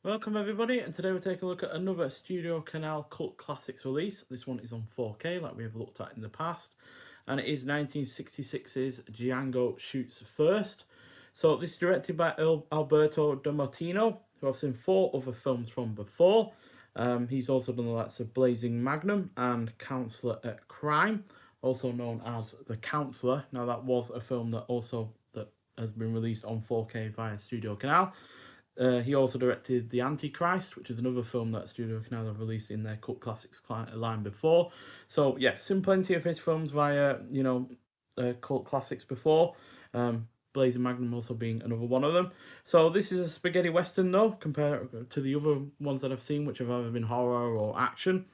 Welcome everybody, and today we'll take a look at another StudioCanal Cult Classics release. This one is on 4K like we have looked at in the past, and it is 1966's Django Shoots First. So this is directed by Alberto De Martino, who I've seen 4 other films from before. He's also done the likes of Blazing Magnum and Counselor at Crime, also known as The Counselor. Now that was a film that has been released on 4K via StudioCanal. He also directed The Antichrist, which is another film that StudioCanal have released in their Cult Classics line before. So yeah, seen plenty of his films via Cult Classics before. Blazing Magnum also being another one of them. So this is a spaghetti western though, compared to the other ones that I've seen, which have either been horror or action.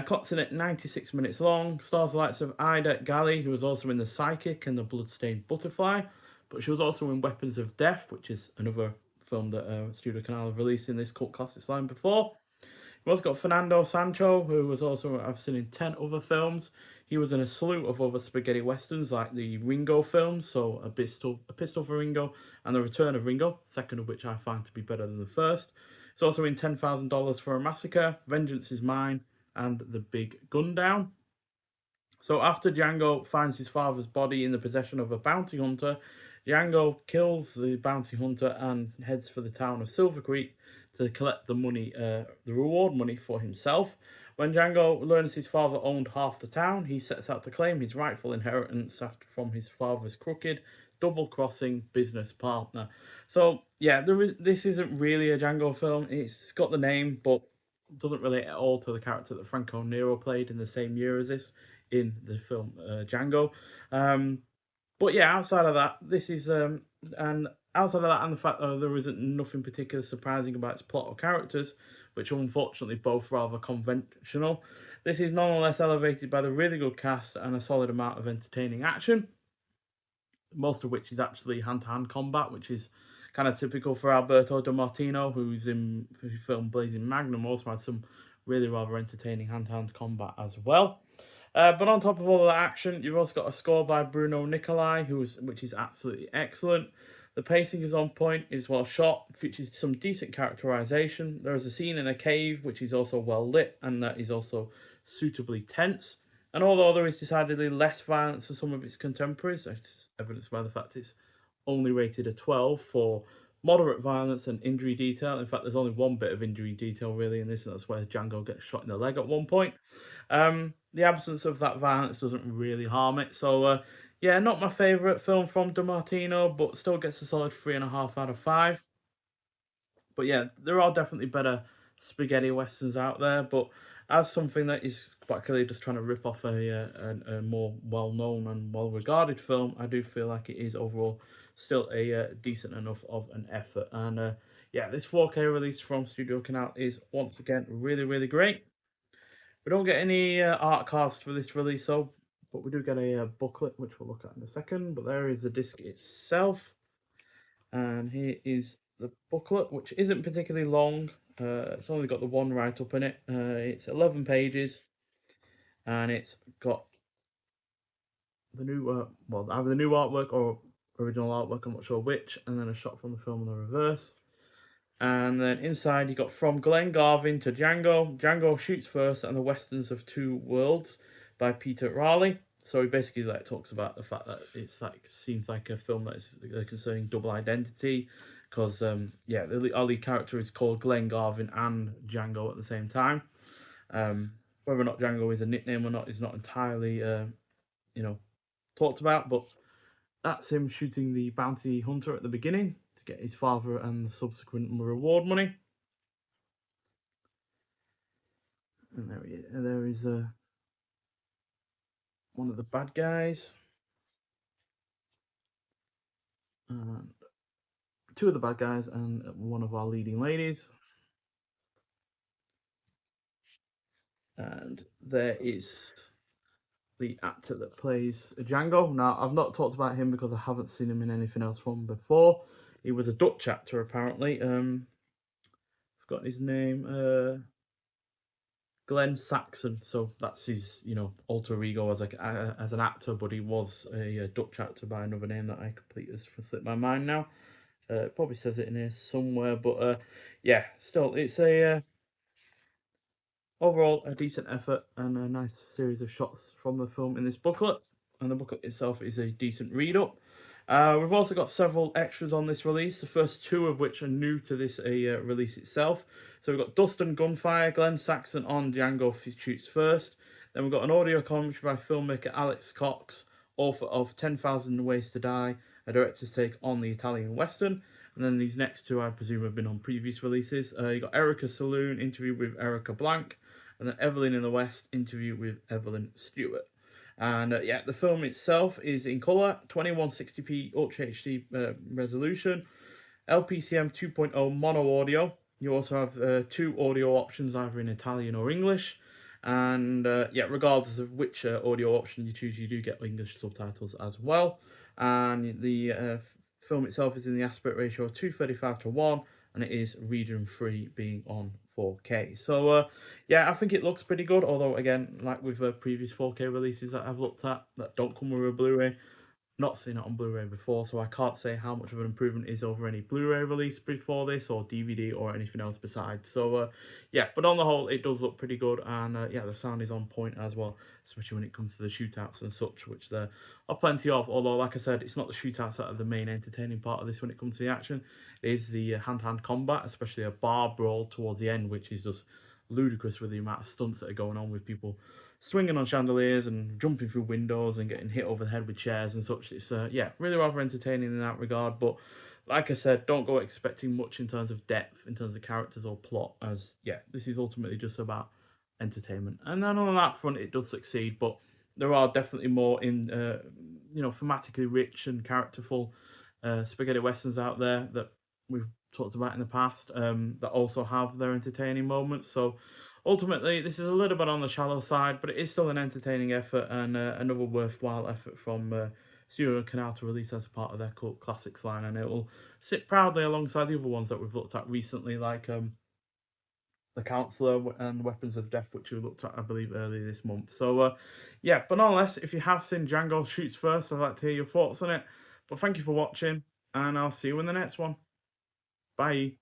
Clock's in at 96 minutes long. Stars the likes of Ida Galli, who was also in The Psychic and The Bloodstained Butterfly, but she was also in Weapons of Death, which is another film that StudioCanal have released in this Cult Classics line before. We've also got Fernando Sancho, who was also, I've seen in 10 other films. He was in a slew of other spaghetti westerns, like the Ringo films, so A Pistol for Ringo and The Return of Ringo, second of which I find to be better than the first. He's also in $10,000 for a Massacre, Vengeance is Mine, and The Big Gun Down. So after Django finds his father's body in the possession of a bounty hunter, Django kills the bounty hunter and heads for the town of Silver Creek to collect the money, the reward money for himself. When Django learns his father owned half the town, he sets out to claim his rightful inheritance from his father's crooked, double-crossing business partner. So yeah, this isn't really a Django film. It's got the name, but doesn't relate at all to the character that Franco Nero played in the same year as this in the film Django. But yeah, outside of that, this is and outside of that, and the fact that there isn't nothing particularly surprising about its plot or characters, which are unfortunately both rather conventional, this is nonetheless elevated by the really good cast and a solid amount of entertaining action, most of which is actually hand-to-hand combat, which is kind of typical for Alberto De Martino, who's in the film Blazing Magnum, also had some really rather entertaining hand-to-hand combat as well. But on top of all of that action, you've also got a score by Bruno Nicolai, which is absolutely excellent. The pacing is on point, is well shot, features some decent characterization. There is a scene in a cave, which is also well lit, and that is also suitably tense. And although there is decidedly less violence than some of its contemporaries, it's evidenced by the fact it's only rated a 12 for moderate violence and injury detail. In fact, there's only one bit of injury detail really in this, and that's where Django gets shot in the leg at one point. The absence of that violence doesn't really harm it. So, yeah, not my favourite film from De Martino, but still gets a solid 3.5 out of 5. But yeah, there are definitely better spaghetti westerns out there. But as something that is quite clearly just trying to rip off a more well-known and well-regarded film, I do feel like it is overall still a decent enough of an effort. And yeah, this 4K release from StudioCanal is once again really, really great. We don't get any art cards for this release though, but we do get a booklet, which we'll look at in a second. But there is the disc itself, and here is the booklet, which isn't particularly long. It's only got the one write-up in it. It's 11 pages, and it's got the new, well, either the new artwork or original artwork, I'm not sure which, and then a shot from the film in the reverse. And then inside you got From Glenn Garvin to Django, Django Shoots First, and the Westerns of Two Worlds by Peter Raleigh. So he basically talks about the fact that it's seems like a film that is concerning double identity, because yeah, our lead character is called Glenn Garvin and Django at the same time. Whether or not Django is a nickname or not is not entirely talked about, but that's him shooting the bounty hunter at the beginning to get his father and the subsequent reward money. And there he is. And there is one of the bad guys. And two of the bad guys and one of our leading ladies. And there is the actor that plays Django. Now, I've not talked about him because I haven't seen him in anything else from before. He was a Dutch actor, apparently. Forgotten his name. Glenn Saxon, so that's his, alter ego as an actor, but he was a Dutch actor by another name that I completely slipped my mind now. It probably says it in here somewhere, but yeah, still, it's a overall a decent effort and a nice series of shots from the film in this booklet. And the booklet itself is a decent read up. We've also got several extras on this release, the first two of which are new to this release itself. So we've got Dust and Gunfire, Glenn Saxon on Django Shoots First. Then we've got an audio commentary by filmmaker Alex Cox, author of 10,000 Ways to Die, a director's take on the Italian Western. And then these next two, I presume, have been on previous releases. You got Erica Saloon, interview with Erica Blank, and then Evelyn in the West, interview with Evelyn Stewart. And yeah, the film itself is in colour, 2160p Ultra HD resolution, LPCM 2.0 mono audio. You also have two audio options, either in Italian or English. And yeah, regardless of which audio option you choose, you do get English subtitles as well. And the film itself is in the aspect ratio of 235:1, and it is region free, being on 4K. So yeah, I think it looks pretty good, although again, like with previous 4K releases that I've looked at that don't come with a Blu-ray, not seen it on Blu-ray before, so I can't say how much of an improvement is over any Blu-ray release before this, or DVD, or anything else besides. So yeah, but on the whole, it does look pretty good, and yeah, the sound is on point as well, especially when it comes to the shootouts and such, which there are plenty of. Although, like I said, it's not the shootouts that are the main entertaining part of this when it comes to the action. It is the hand-to-hand combat, especially a bar brawl towards the end, which is just ludicrous with the amount of stunts that are going on with people swinging on chandeliers and jumping through windows and getting hit over the head with chairs and such. It's yeah, really rather entertaining in that regard. But like I said, don't go expecting much in terms of depth, in terms of characters or plot, as yeah, this is ultimately just about entertainment. And then on that front, it does succeed. But there are definitely more in you know, thematically rich and characterful spaghetti westerns out there that we've talked about in the past, that also have their entertaining moments. So ultimately, this is a little bit on the shallow side, but it is still an entertaining effort and another worthwhile effort from StudioCanal to release as part of their cult classics line, and it will sit proudly alongside the other ones that we've looked at recently, like The Counselor and Weapons of Death, which we looked at, I believe, earlier this month. So yeah, but nonetheless, if you have seen Django Shoots First, I'd like to hear your thoughts on it. But thank you for watching, and I'll see you in the next one. Bye.